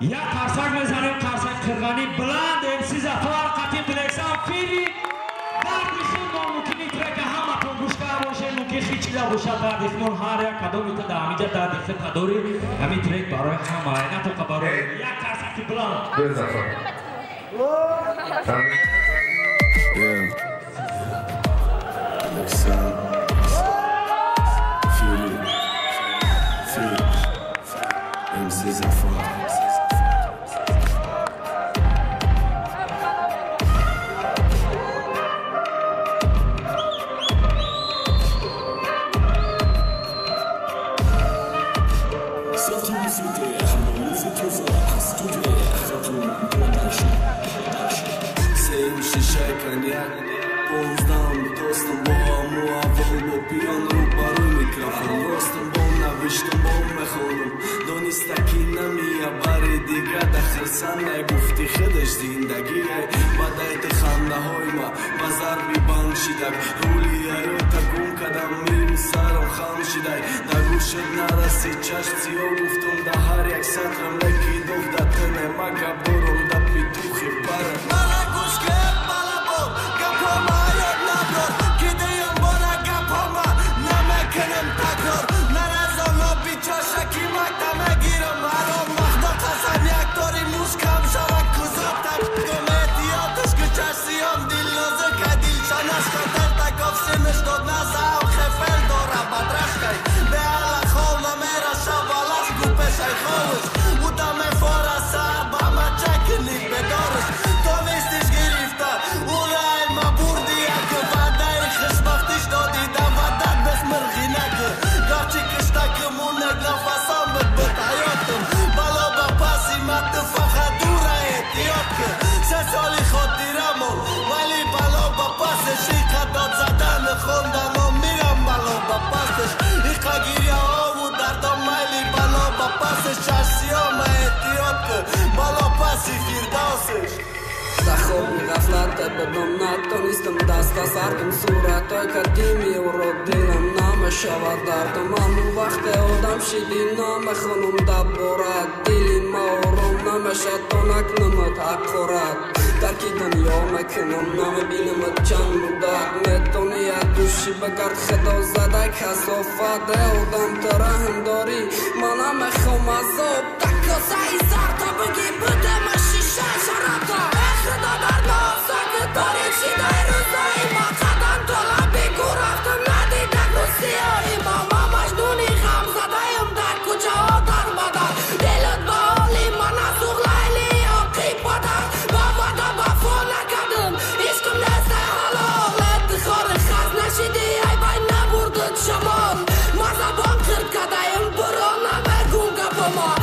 یا قرصک میزنیم قرصک خرغانی بلند امسی زفار قطیم بلکسان فیلی دردشون ناممکنی ترک همه تون گوشکار باشه ممکن خیچی دا باشه دردشمون هر یک کدومی تا دامیجا دردشت تدوری همین ترک برای همه نه تو قباره یا قرصکی بلند به زفار گفتی خودش زندگیه بدایت خنده های ما بازار بیبان شدک رولی ایو تکون کدم میرم سرم خام شدک در گوشت نرسی چشم سیو گفتم در هر یک سطرم لکی دوف در تنه مگه برم در پیتوخی برم مالا گوش که بالا بول گپا ما یاد نبرد که دیم باره گپا ما نمکنم تکرار نرزانا بیچا شکی مکتم گیرم هرام وقتا قسم یک داری موشکم شود کزاب تب گمهدیاتش که چشسیام دیل نازه که دیل شانش کتر تکاف سینش داد نزه او خفل داره بدرش کهی به حالا خواه نمیره شوالاش گوپش ای خواهش او دمه فارسه با ما چکنی بدارش تو نیستیش گریفته او رای ما بردی اگه وده ای خشبختیش دادی در ودت بس مرغی نگه گرچه کشتکمونک نفسام بد حیاتم بلا با پاسی متفقه دوره احتیاط که 3 سالی خود دیرمون ولی بلا با پاسش ای قداد زدن خوندن و میرم بلا با پاسش ای قگیری ها و دردم میلی بلا با پاسش چرسی ها ما احتیاط که بلا پاسی فیرداسش در خوابی غفلت بدم نتونستم دست از سردم صورت های قدیمی و رو دلم نمیشود دردم همون وقت آدم شدی نمیخونم دبارت دلی ما آرام نمیشد تا نکنمت حق خورد درکی دنیا مکنم نمیبینمت چند مدت میتونی یک دوشی بگرد خدا زده کسافت آدم ترحم داری ما نمیخوام عذاب دکاسه ای سر تا بگی بده ما شیشه شرطا خدا در نافزاک داری چی دای روزایی ما قدم طلا بگو رفتم ندیدن روسیایی ما مجنونی غم زدهیم در کجا ها در بدن دلت با حالی ما نسوخ لیلی آقی بدن با ودا بفا نکردم عشقم نسته حلال اتخار خز نشیدی ای بای نبردد شمال ما زبان خرد کدهیم برا نمگون گپ ما